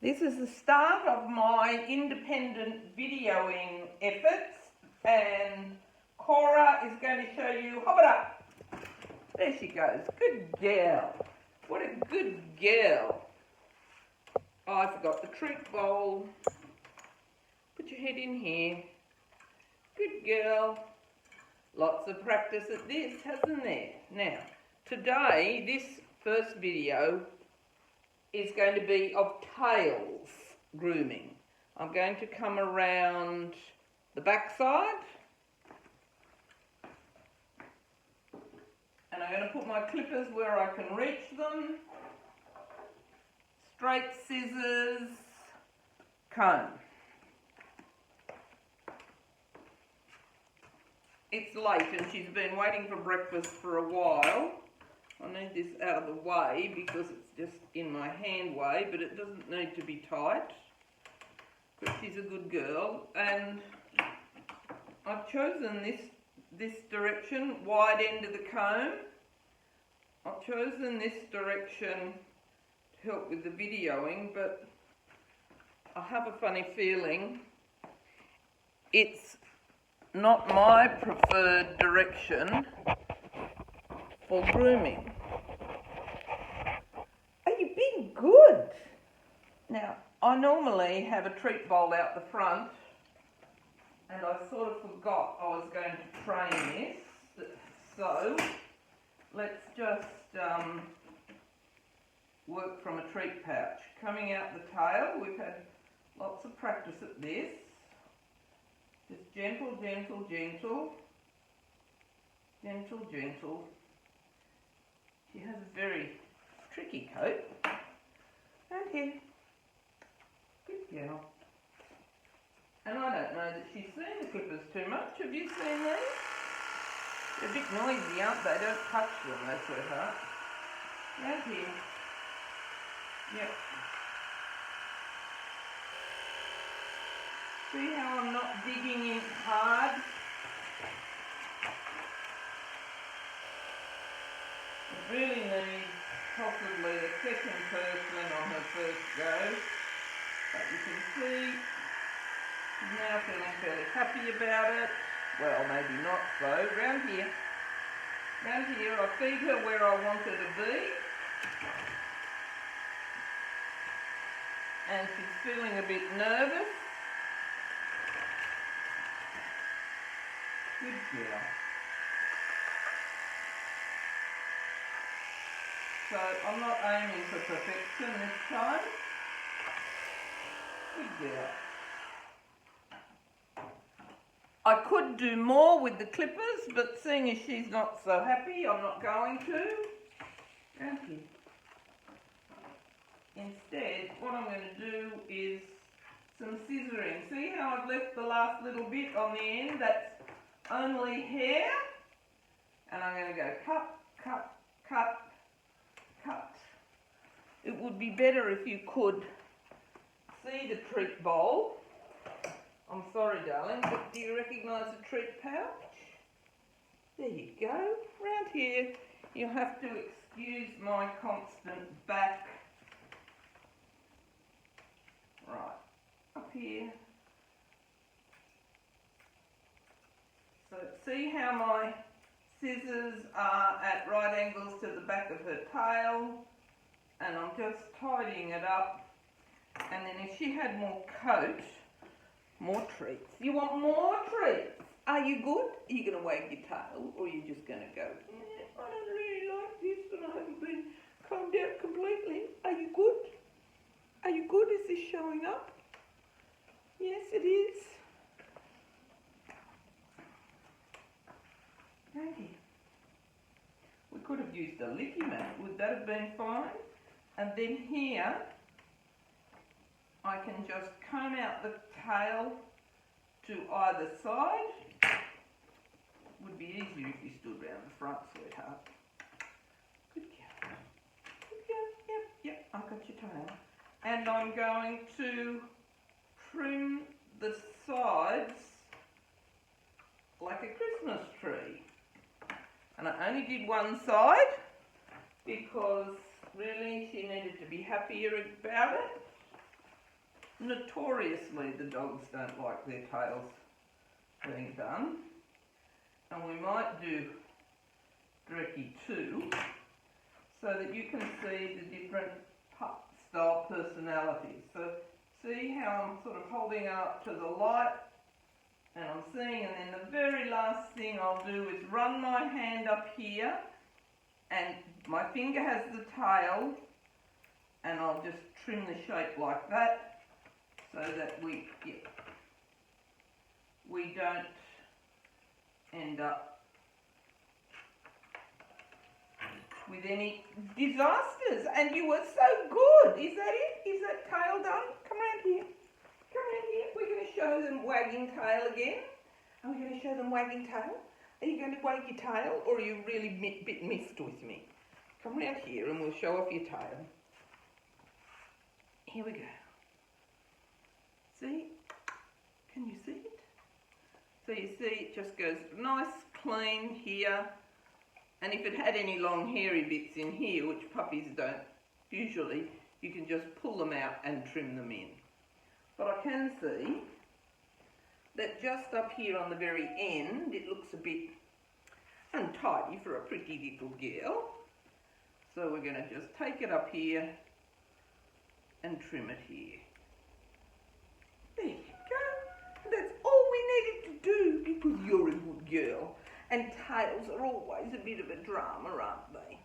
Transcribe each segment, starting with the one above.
This is the start of my independent videoing efforts, and Cora is going to show you, hop it up. There she goes. Good girl. What a good girl. Oh, I forgot the treat bowl. Put your head in here. Good girl. Lots of practice at this, hasn't there? Now, today, this first video is going to be of tails grooming. I'm going to come around the back side, and I'm going to put my clippers where I can reach them. Straight scissors, comb. It's late and she's been waiting for breakfast for a while. I need this out of the way because it's just in my hand way, but it doesn't need to be tight because she's a good girl. And I've chosen this direction, wide end of the comb. I've chosen this direction to help with the videoing, but I have a funny feeling it's not my preferred direction for grooming. Are you being good? Now, I normally have a treat bowl out the front, and I sort of forgot I was going to train this. So, let's just work from a treat pouch. Coming out the tail, we've had lots of practice at this. Just gentle, gentle, gentle. Gentle, gentle. She has a very tricky coat. Right here. Good girl. And I don't know that she's seen the clippers too much. Have you seen these? They're a bit noisy, aren't they? Don't touch them, they sweetheart. Right here. Yep. See how I'm not digging in hard? It really needs possibly a second person on her first go. But you can see she's now feeling fairly happy about it. Well, maybe not so. Round here. Round here, I feed her where I want her to be. And she's feeling a bit nervous. Good girl. So I'm not aiming for perfection this time. Good girl. I could do more with the clippers, but seeing as she's not so happy, I'm not going to. Round here. Instead, what I'm going to do is some scissoring. See how I've left the last little bit on the end? That's only hair. And I'm going to go cut, cut, cut, cut. It would be better if you could see the treat bowl. I'm sorry, darling, but do you recognise the treat pouch? There you go. Round here, you'll have to excuse my constant back. Right, up here. So see how my scissors are at right angles to the back of her tail, and I'm just tidying it up. And then if she had more coat, more treats. You want more treats? Are you good? Are you going to wag your tail, or are you just going to go, I don't really like this and I haven't been combed out completely. Are you good? Are you good? Is this showing up? Yes, it is. Right here. We could have used a licky mat. Would that have been fine? And then here, I can just comb out the tail to either side. Would be easier if you stood round the front, sweetheart. Good girl. Good girl. Yep, I've got your tail. And I'm going to trim the sides like a Christmas tree. And I only did one side because really she needed to be happier about it. Notoriously, the dogs don't like their tails being done. And we might do Drecky too, so that you can see the different pup style personalities. So see how I'm sort of holding up to the light and I'm seeing, and then the very last thing I'll do is run my hand up here and my finger has the tail and I'll just trim the shape like that so that we don't end up with any disasters. And you were so good. Is that it? Is that tail done? Come around here. Come around here. We're going to show them wagging tail again. Are we going to show them wagging tail? Are you going to wag your tail, or are you really a bit miffed with me? Come around here and we'll show off your tail. Here we go. See? Can you see it? So you see it just goes nice, clean here. And if it had any long hairy bits in here, which puppies don't usually, you can just pull them out and trim them in. But I can see that just up here on the very end, it looks a bit untidy for a pretty little girl. So we're going to just take it up here and trim it here. There you go. That's all we needed to do because you're a good girl. And tails are always a bit of a drama, aren't they?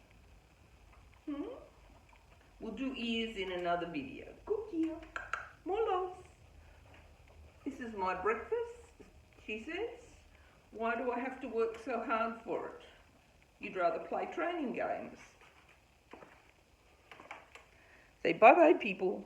We'll do ears in another video. Good girl. More loves. This is my breakfast, she says. Why do I have to work so hard for it? You'd rather play training games. Say bye-bye, people.